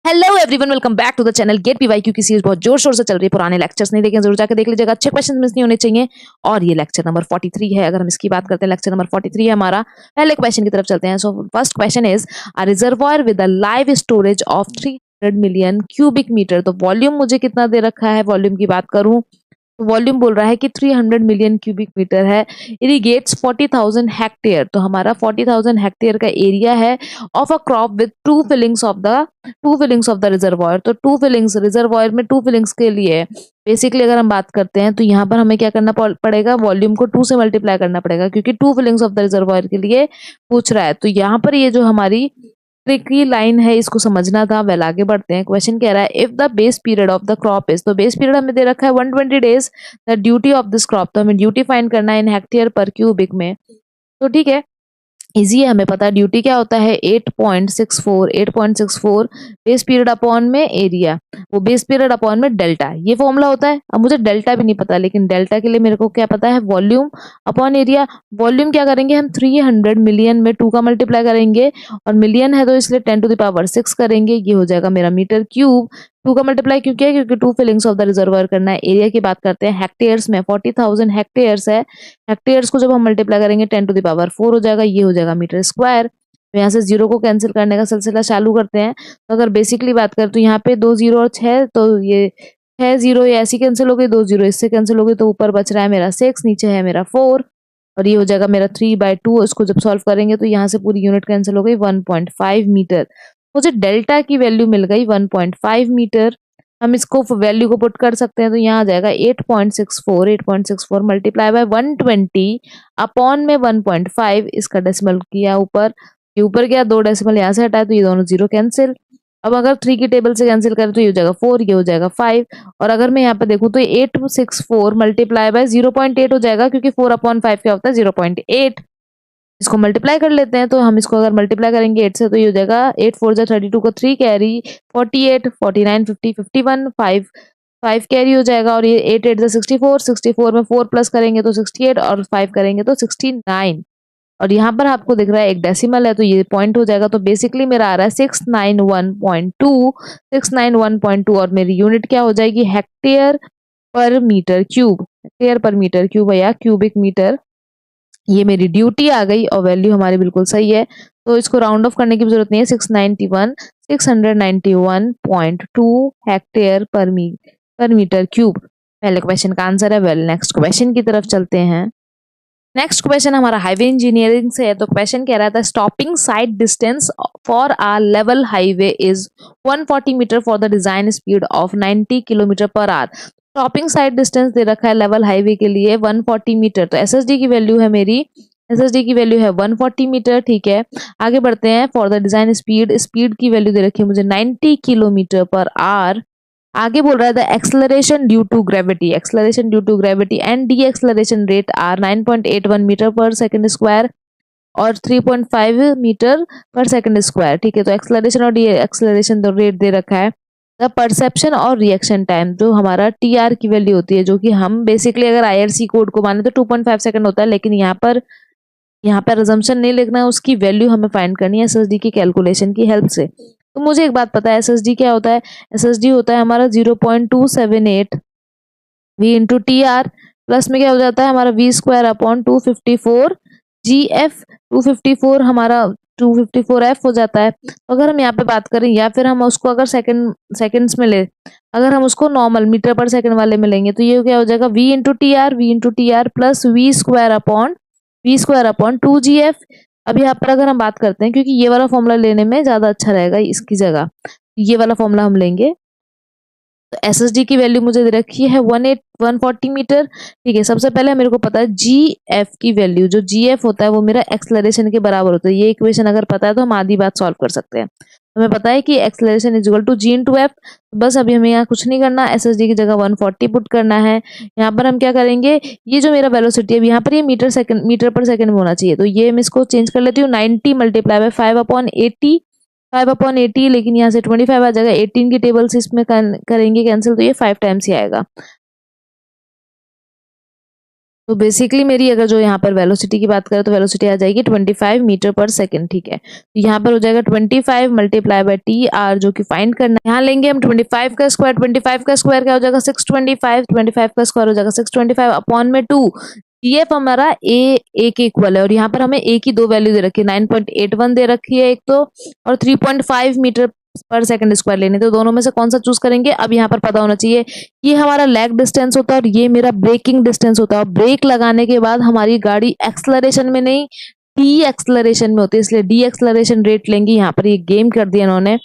Hello everyone, welcome back to the channel GATE PYQ की series बहुत जोर शोर से चल रही है। पुराने लेक्चर्स नहीं देखें, जरूर जाकर देख लीजिएगा, अच्छे क्वेश्चन मिस नहीं होने चाहिए। और ये लेक्चर नंबर 43 है। अगर हम इसकी बात करते हैं, लेक्चर नंबर 43 है हमारा। पहले क्वेश्चन की तरफ चलते हैं। So first question is a reservoir with a live storage of 300 million cubic metre. तो वॉल्यूम मुझे कितना दे रखा है, वॉल्यूम की बात करूं तो वॉल्यूम बोल रहा है कि 300 मिलियन क्यूबिक मीटर है। Irrigates 40,000 hectare. तो हमारा 40,000 हेक्टेयर का एरिया है of a crop with two fillings of the reservoir. तो टू फिलिंग्स रिजर्वॉयर में टू फिलिंग्स के लिए बेसिकली अगर हम बात करते हैं तो यहाँ पर हमें क्या करना पड़ेगा, वॉल्यूम को 2 से मल्टीप्लाई करना पड़ेगा, क्योंकि two fillings of the reservoir के लिए पूछ रहा है। तो यहाँ पर ये जो हमारी ट्रिकी लाइन है, इसको समझना था। वेल आगे बढ़ते हैं। क्वेश्चन कह रहा है if the base period of the crop is. तो बेस पीरियड हमें दे रखा है 120 days. The duty of this crop, तो हमें ड्यूटी फाइंड करना है इन हेक्टेयर पर क्यूबिक में। तो ठीक है, इजी है, हमें पता है ड्यूटी क्या होता है। 8.64 बेस पीरियड अपॉन में एरिया, वो बेस पीरियड अपॉन में डेल्टा, ये फॉर्मूला होता है। अब मुझे डेल्टा भी नहीं पता, लेकिन डेल्टा के लिए मेरे को क्या पता है, वॉल्यूम अपॉन एरिया। वॉल्यूम क्या करेंगे हम, 300 मिलियन में 2 का मल्टीप्लाई करेंगे, और मिलियन है तो इसलिए 10⁶ करेंगे, ये हो जाएगा मेरा मीटर क्यूब। 2 का मल्टीप्लाई क्यों किया, क्योंकि 2 फिलिंग्स ऑफ द रिजर्वर करना है। एरिया की बात करते हैं हेक्टेयर्स में, 40,000 हेक्टेयर्स है। हेक्टेयर्स को जब हम मल्टीप्लाई करेंगे 10⁴ हो जाएगा, ये हो जाएगा मीटर स्क्वायर। तो यहाँ से जीरो को कैंसिल करने का सिलसिला चालू करते हैं। तो अगर बेसिकली बात करें तो यहाँ पे 2 0 और 6, तो ये 6 0 ये ऐसी कैंसिल हो गई, 2 0 इससे कैंसिल हो गई, तो ऊपर बच रहा है मेरा 6, नीचे है मेरा 4, और ये हो जाएगा मेरा 3/2। इसको जब सॉल्व करेंगे तो यहाँ से पूरी यूनिट कैंसिल हो गई, 1.5 मीटर। मुझे डेल्टा की वैल्यू मिल गई 1.5 मीटर। हम इसको वैल्यू को पुट कर सकते हैं, तो यहाँ आ जाएगा 8.64 मल्टीप्लाई बाय 120 अपॉन में 1.5। इसका डेसिमल किया ऊपर, ये ऊपर गया, 2 डेसिमल यहाँ से हटाए तो ये दोनों जीरो कैंसिल। अब अगर 3 की टेबल से कैंसिल करें तो ये हो जाएगा 4, ये हो जाएगा 5। और अगर मैं यहाँ पे देखूँ तो 864 मल्टीप्लाई बाय 0.8 हो जाएगा, क्योंकि 4/5 क्या होता है, 0.8। इसको मल्टीप्लाई कर लेते हैं। तो हम इसको अगर मल्टीप्लाई करेंगे 8 से तो ये हो जाएगा 8 4 जा 32 को 3 कैरी, 48 49 50 51 5 कैरी हो जाएगा, और ये 8 8 जा 64, 64 में 4 प्लस करेंगे तो 68, और 5 करेंगे तो 69। और यहाँ पर आपको दिख रहा है एक डेसिमल है, तो ये पॉइंट हो जाएगा। तो बेसिकली मेरा आ रहा है 691.2 और मेरी यूनिट क्या हो जाएगी, hectare per metre cube. Hectare per metre cube या क्यूबिक मीटर। ये मेरी ड्यूटी आ गई, और वैल्यू हमारी बिल्कुल सही है, तो इसको राउंड ऑफ करने की जरूरत नहीं है। 691.2 हेक्टेयर पर मीटर क्यूब पहले क्वेश्चन का आंसर है। वेल नेक्स्ट क्वेश्चन की तरफ चलते हैं। नेक्स्ट क्वेश्चन हमारा हाईवे इंजीनियरिंग से है। तो क्वेश्चन कह रहा था stopping sight distance for a level highway is 140 metre for the design speed of 90 kilometre per hour. Stopping sight distance दे रखा है लेवल हाईवे के लिए 140 मीटर। तो एसएसडी की वैल्यू है मेरी, एसएसडी की वैल्यू है 140 मीटर। ठीक है, आगे बढ़ते हैं। For the design speed, speed की वैल्यू दे रखी है मुझे 90 किलोमीटर पर आवर। आगे बोल रहा है the acceleration due to gravity, acceleration due to gravity and deceleration rate are 9.81 metre per second square और 3.5 मीटर पर सेकंड स्क्वायर। ठीक है, तो एक्सलरेशन और डी एक्सलरेशन रेट दे रखा है। द परसेप्शन और रिएक्शन टाइम, जो हमारा टी आर की वैल्यू होती है, जो कि हम बेसिकली अगर आईआरसी कोड को माने तो 2.5 सेकंड होता है, लेकिन यहाँ पर अजम्पशन नहीं लिखना है, उसकी वैल्यू हमें फाइंड करनी है एसएसडी की कैलकुलेशन की हेल्प से। तो मुझे एक बात पता है, एसएसडी क्या होता है, एसएसडी होता है हमारा 0.278 V into T R, plus में क्या हो जाता है हमारा V square upon 254 G F. 254 हमारा 254 एफ हो जाता है। तो अगर हम यहाँ पे बात करें, या फिर हम उसको अगर सेकंड्स में ले, अगर हम उसको नॉर्मल मीटर पर सेकंड वाले में लेंगे तो ये क्या हो जाएगा, V into T R plus V square upon 2 GF। अब यहाँ पर अगर हम बात करते हैं, क्योंकि ये वाला फॉर्मूला लेने में ज्यादा अच्छा रहेगा, इसकी जगह ये वाला फॉर्मूला हम लेंगे। तो एसएसडी की वैल्यू मुझे दे रखी है 140 मीटर। ठीक है, सबसे पहले मेरे को पता है जीएफ की वैल्यू, जो जीएफ होता है वो मेरा एक्सलरेशन के बराबर होता है। ये इक्वेशन अगर पता है तो हम आधी बात सॉल्व कर सकते हैं। हमें पता है कि acceleration is equal to G into F. बस अभी हमें यहाँ कुछ नहीं करना, एसएसडी की जगह 140 पुट करना है। यहाँ पर हम क्या करेंगे, ये जो मेरा वेलोसिटी है, यहाँ पर ये मीटर पर सेकंड में होना चाहिए, तो ये मैं इसको चेंज कर लेती हूँ। 90 मल्टीप्लाई बाय 5/80, लेकिन यहाँ से 25 आ जाएगा। 18 की टेबल से इसमें करेंगे कैंसिल, तो ये 5 टाइम्स ही आएगा। तो बेसिकली मेरी अगर जो यहाँ पर वेलोसिटी की बात करें तो वेलोसिटी आ जाएगी 25 मीटर पर सेकंड, ठीक है। तो यहाँ पर हो जाएगा 25 मल्टीप्लाई बाय टी आर, जो कि फाइंड करना है। यहाँ लेंगे हम 25 का स्क्वायर, 25 का स्क्वायर क्या हो जाएगा 625, 25 का स्क्वायर हो जाएगा 625 अपॉन में 2। जीएफ हमारा ए के इक्वल है और यहाँ पर हमें ए की दो वैल्यू दे रखी है, 9.81 दे रखी है एक तो, और 3.5 मीटर पर सेकंड स्क्वायर लेने, तो दोनों में से कौन सा चूज करेंगे। अब यहाँ पर पता होना चाहिए ये हमारा लैग डिस्टेंस होता है और ये मेरा ब्रेकिंग डिस्टेंस होता है, और ब्रेक लगाने के बाद हमारी गाड़ी एक्सलरेशन में नहीं डी एक्सलरेशन में होती है, इसलिए डी एक्सलरेशन रेट लेंगे। यहाँ पर ये गेम कर दिया इन्होंने।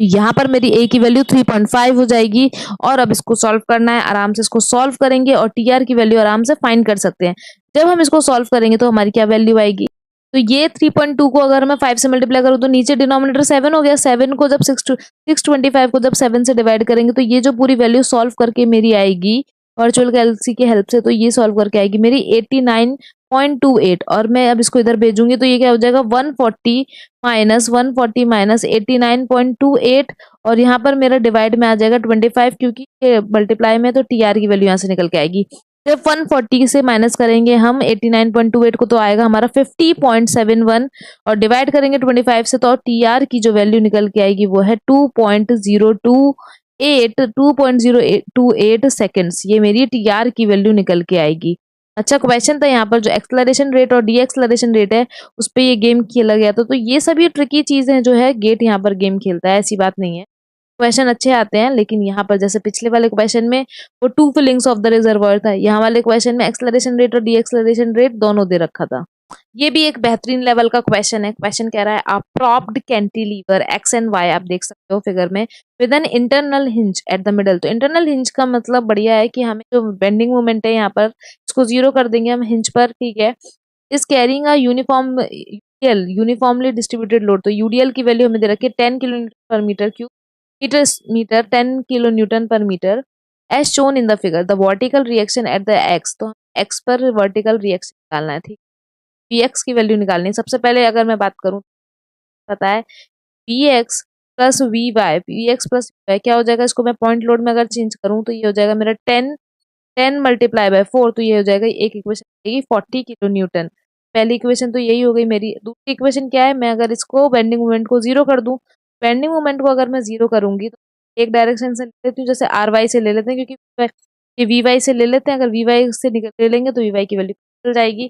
यहाँ पर मेरी ए की वैल्यू 3.5 हो जाएगी और अब इसको सॉल्व करना है। आराम से इसको सॉल्व करेंगे और टीआर की वैल्यू आराम से फाइंड कर सकते हैं। जब हम इसको सॉल्व करेंगे तो हमारी क्या वैल्यू आएगी, तो ये 3.2 को अगर मैं 5 से मल्टीप्लाई करूँ तो नीचे डिनोमिनेटर 7 हो गया। 7 को जब 625 को जब 7 से डिवाइड करेंगे तो ये जो पूरी वैल्यू सॉल्व करके मेरी आएगी वर्चुअल कैलसी की हेल्प से, तो ये सॉल्व करके आएगी मेरी 89.28। और मैं अब इसको इधर भेजूंगी तो ये क्या हो जाएगा 140 माइनस 89.28, और यहाँ पर मेरा डिवाइड में आ जाएगा 25 क्योंकि मल्टीप्लाई में, तो टीआर की वैल्यू यहाँ से निकल के आएगी। जब 140 से माइनस करेंगे हम 89.28 को तो आएगा हमारा 50.71, और डिवाइड करेंगे 25 से तो टीआर की जो वैल्यू निकल के आएगी वो है 2.028 सेकेंड्स। ये मेरी टीआर की वैल्यू निकल के आएगी। अच्छा क्वेश्चन था यहाँ पर, जो एक्सलरेशन रेट और डी एक्सलरेशन रेट है उस पर ये गेम खेला गया था। तो ये सभी ट्रिकी चीजें जो है गेट यहाँ पर गेम खेलता है, ऐसी बात नहीं है। क्वेश्चन अच्छे आते हैं, लेकिन यहाँ पर जैसे पिछले वाले क्वेश्चन में वो two fillings of the reservoir था, यहाँ वाले क्वेश्चन में एक्सलरेशन रेट और डी एक्सलरेशन रेट दोनों दे रखा था। ये भी एक बेहतरीन लेवल का क्वेश्चन है। क्वेश्चन कह रहा है आप propped cantilever X and Y, आप देख सकते हो फिगर में, with an internal hinge at the middle. तो इंटरनल हिंज का मतलब बढ़िया है कि हमें जो बेंडिंग मोमेंट है यहाँ पर इसको 0 कर देंगे हम हिंज पर, ठीक है। इस carrying a uniformly distributed load, तो यूडीएल की वैल्यू हमें दे रखी है 10 kilometre per metre cube, metre 10 kilo newton per metre, as shown in the figure. The vertical reaction at the X, तो एक्स पर वर्टिकल रिएक्शन निकालना है, ठीक। वी एक्स की वैल्यू निकालनी है। सबसे पहले अगर मैं बात करूं पता है V X plus V Y, V X plus V Y क्या हो जाएगा, इसको मैं पॉइंट लोड में अगर चेंज करूं तो ये हो जाएगा मेरा 10 मल्टीप्लाई बाय 4, तो ये हो जाएगा एक इक्वेशन आएगी 40 किलो न्यूटन। पहली इक्वेशन तो यही हो गई मेरी। दूसरी इक्वेशन क्या है, मैं अगर इसको बेंडिंग मोमेंट को 0 कर दूं, बेंडिंग मोमेंट को अगर मैं 0 करूंगी तो एक डायरेक्शन से ले लेती हूँ, जैसे आर वाई से ले लेते हैं, क्योंकि ये वी वाई से ले लेते हैं। अगर वी वाई से ले लेंगे तो वी वाई की वैल्यू निकल जाएगी।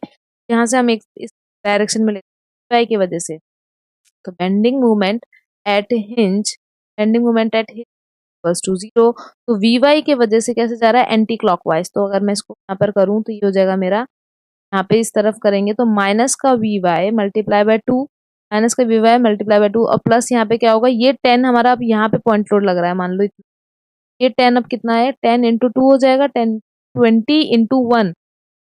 यहाँ से हम एक इस डायरेक्शन में लेते हैं वाई की वजह से। तो bending moment at hinge, bending moment at hinge equals to 0। तो वी वाई के वजह से कैसे जा रहा है, एंटी क्लॉकवाइज। तो अगर मैं इसको यहाँ पर करूँ तो ये हो जाएगा मेरा, यहाँ पे इस तरफ करेंगे तो माइनस का V Y multiply by 2, minus का वी वाई मल्टीप्लाई बाय 2, और प्लस यहाँ पे क्या होगा, ये 10 हमारा अब यहाँ पे पॉइंट लोड लग रहा है, मान लो ये 10 अब कितना है, 10 इंटू 2 हो जाएगा, 20 इंटू 1,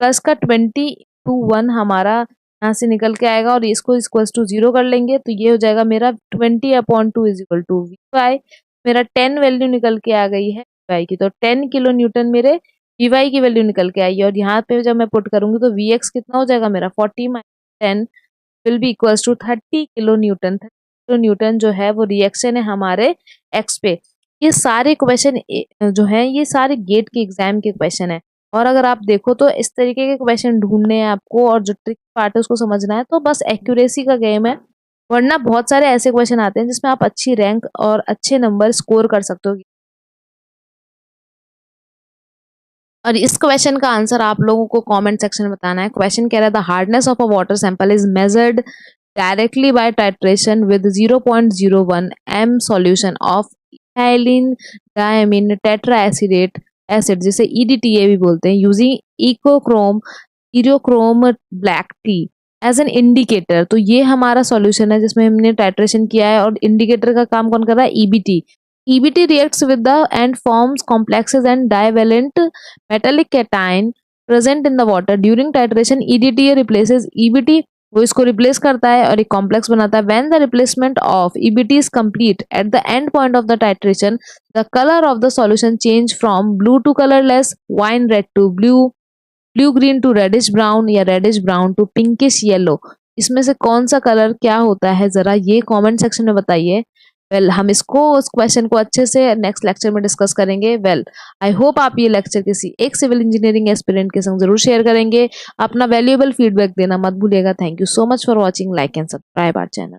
प्लस का 20 इंटू 1 हमारा यहाँ से निकल के आएगा, और इसको इक्वल्स टू 0 कर लेंगे तो ये हो जाएगा मेरा 20/2 is equal to V Y. मेरा 10 वैल्यू निकल के आ गई है वी वाई की, तो 10 किलो न्यूटन मेरे वी वाई की वैल्यू निकल के आई है। और यहाँ पे जब मैं पुट करूंगी तो वी एक्स कितना हो जाएगा मेरा 40 minus 10 will be equals to 30 kilo newton. 30 kilo newton जो है वो रिएक्शन है हमारे एक्स पे। ये सारे क्वेश्चन जो है ये सारे गेट के एग्जाम के क्वेश्चन है, और अगर आप देखो तो इस तरीके के क्वेश्चन ढूंढने हैं आपको, और जो ट्रिक पार्ट है उसको समझना है, तो बस एक्यूरेसी का गेम है। वरना बहुत सारे ऐसे क्वेश्चन आते हैं जिसमें आप अच्छी रैंक और अच्छे नंबर स्कोर कर सकते हो। और इस क्वेश्चन का आंसर आप लोगों को कमेंट सेक्शन में बताना है। क्वेश्चन कह रहा है the hardness of a water sample is measured directly by titration with 0.01 m solution of ethylene diamine tetra acetate acid, जिसे EDTA भी बोलते हैं, using eriochrome black T as an indicator. तो ये हमारा सॉल्यूशन है जिसमें हमने टाइट्रेशन किया है, और इंडिकेटर का काम कौन कर रहा है, EBT। EBT reacts with the and forms complexes and divalent metallic cation present in the water during titration. EDTA replaces EBT, वो इसको रिप्लेस करता है और एक कॉम्प्लेक्स बनाता है। When the replacement of EBT is complete at the end point of the titration, the color of the solution change from blue to colorless, wine red to blue, blue green to reddish brown या reddish brown to pinkish yellow। इसमें से कौन सा colour क्या होता है, जरा ये कमेंट सेक्शन में बताइए। हम इस क्वेश्चन को अच्छे से नेक्स्ट लेक्चर में डिस्कस करेंगे। आई होप आप ये लेक्चर किसी एक सिविल इंजीनियरिंग एस्पिरेंट के संग जरूर शेयर करेंगे। अपना वैल्यूएबल फीडबैक देना मत भूलिएगा। Thank you so much for watching. Like and subscribe our channel.